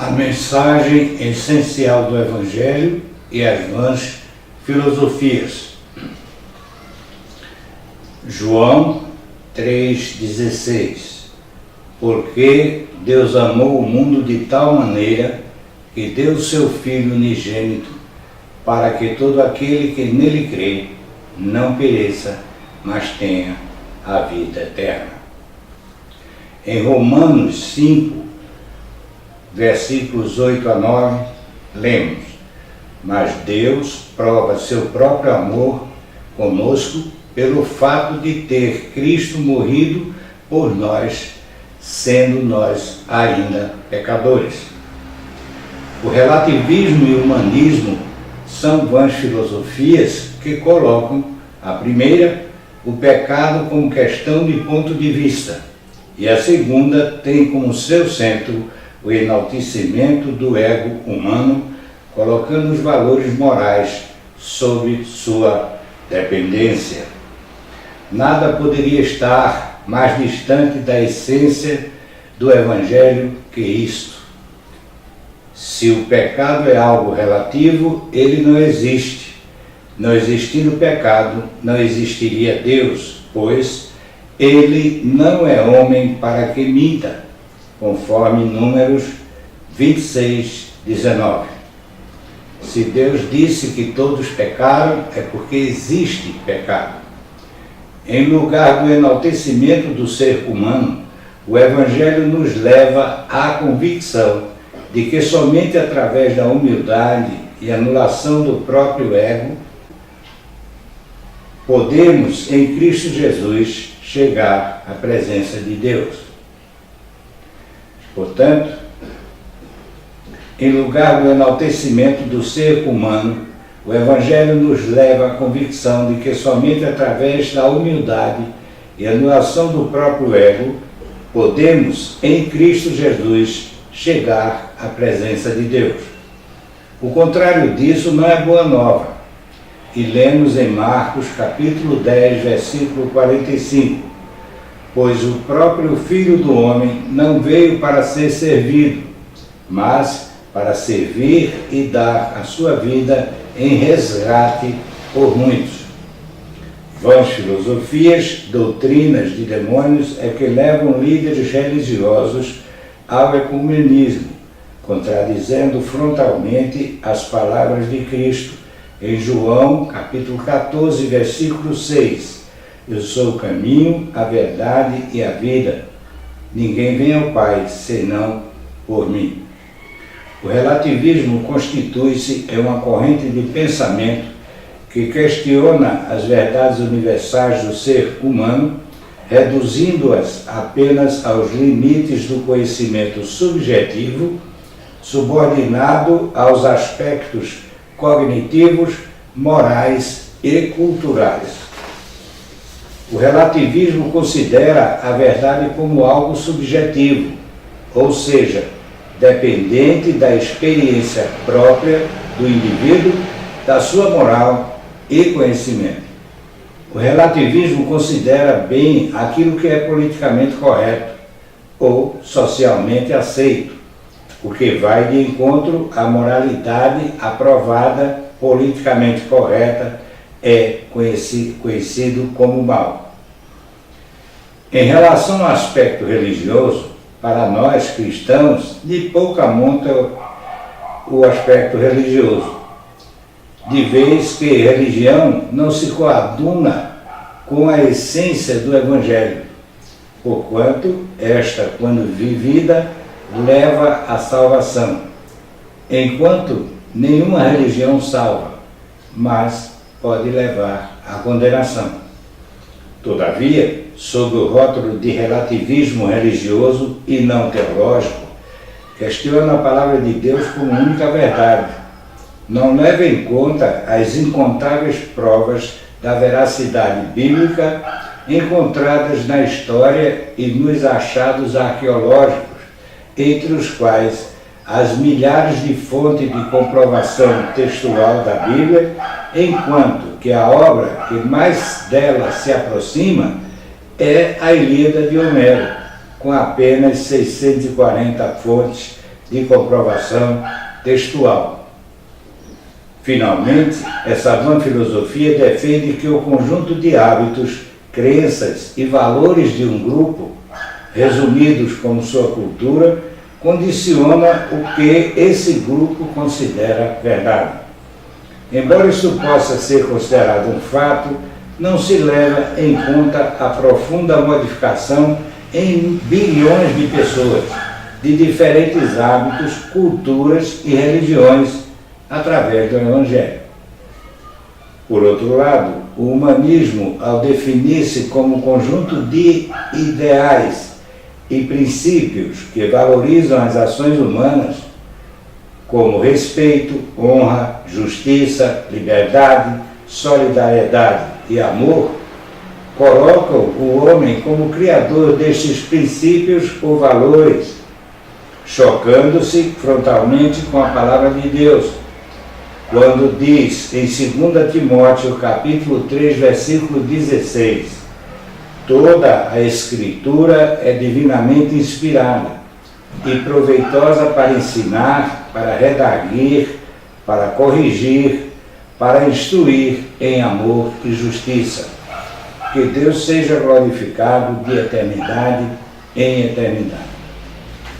a mensagem essencial do Evangelho e as vãs filosofias. João 3,16. Porque Deus amou o mundo de tal maneira que deu seu Filho unigênito, para que todo aquele que nele crê não pereça, mas tenha a vida eterna. Em Romanos 5, versículos 8 a 9, lemos: Mas Deus prova seu próprio amor conosco pelo fato de ter Cristo morrido por nós, sendo nós ainda pecadores. O relativismo e o humanismo são vãs filosofias que colocam, a primeira, o pecado como questão de ponto de vista, e a segunda tem como seu centro o enaltecimento do ego humano, colocando os valores morais sob sua dependência. Nada poderia estar mais distante da essência do Evangelho que isto. Se o pecado é algo relativo, ele não existe. Não existindo pecado, não existiria Deus, pois ele não é homem para que minta, conforme Números 26, 19. Se Deus disse que todos pecaram, é porque existe pecado. Em lugar do enaltecimento do ser humano, o Evangelho nos leva à convicção de que somente através da humildade e anulação do próprio ego podemos, em Cristo Jesus, chegar à presença de Deus. Portanto, em lugar do enaltecimento do ser humano, o Evangelho nos leva à convicção de que somente através da humildade e anulação do próprio ego podemos, em Cristo Jesus, chegar à presença de Deus. O contrário disso não é boa nova. E lemos em Marcos capítulo 10, versículo 45. Pois o próprio Filho do Homem não veio para ser servido, mas para servir e dar a sua vida em resgate por muitos. Vãs filosofias, doutrinas de demônios é que levam líderes religiosos ao ecumenismo, contradizendo frontalmente as palavras de Cristo em João capítulo 14, versículo 6. Eu sou o caminho, a verdade e a vida. Ninguém vem ao Pai senão por mim. O relativismo constitui-se em uma corrente de pensamento que questiona as verdades universais do ser humano, reduzindo-as apenas aos limites do conhecimento subjetivo, subordinado aos aspectos cognitivos, morais e culturais. O relativismo considera a verdade como algo subjetivo, ou seja, dependente da experiência própria do indivíduo, da sua moral e conhecimento. O relativismo considera bem aquilo que é politicamente correto ou socialmente aceito, o que vai de encontro à moralidade aprovada, politicamente correta, é conhecido como mal. Em relação ao aspecto religioso, para nós cristãos, de pouca monta o aspecto religioso, de vez que religião não se coaduna com a essência do Evangelho, porquanto esta, quando vivida, leva à salvação, enquanto nenhuma religião salva, mas pode levar à condenação. Todavia, sob o rótulo de relativismo religioso e não teológico, questiona a palavra de Deus como única verdade. Não leva em conta as incontáveis provas da veracidade bíblica encontradas na história e nos achados arqueológicos, entre os quais as milhares de fontes de comprovação textual da Bíblia, enquanto que a obra que mais dela se aproxima é a Ilíada de Homero, com apenas 640 fontes de comprovação textual. Finalmente, essa vã filosofia defende que o conjunto de hábitos, crenças e valores de um grupo, resumidos como sua cultura, condiciona o que esse grupo considera verdade. Embora isso possa ser considerado um fato, não se leva em conta a profunda modificação em bilhões de pessoas, de diferentes hábitos, culturas e religiões, através do Evangelho. Por outro lado, o humanismo, ao definir-se como um conjunto de ideais e princípios que valorizam as ações humanas, como respeito, honra, justiça, liberdade, solidariedade e amor, colocam o homem como criador destes princípios ou valores, chocando-se frontalmente com a palavra de Deus, quando diz em 2 Timóteo capítulo 3, versículo 16, toda a Escritura é divinamente inspirada e proveitosa para ensinar, para redarguir, para corrigir, para instruir em amor e justiça. Que Deus seja glorificado de eternidade em eternidade.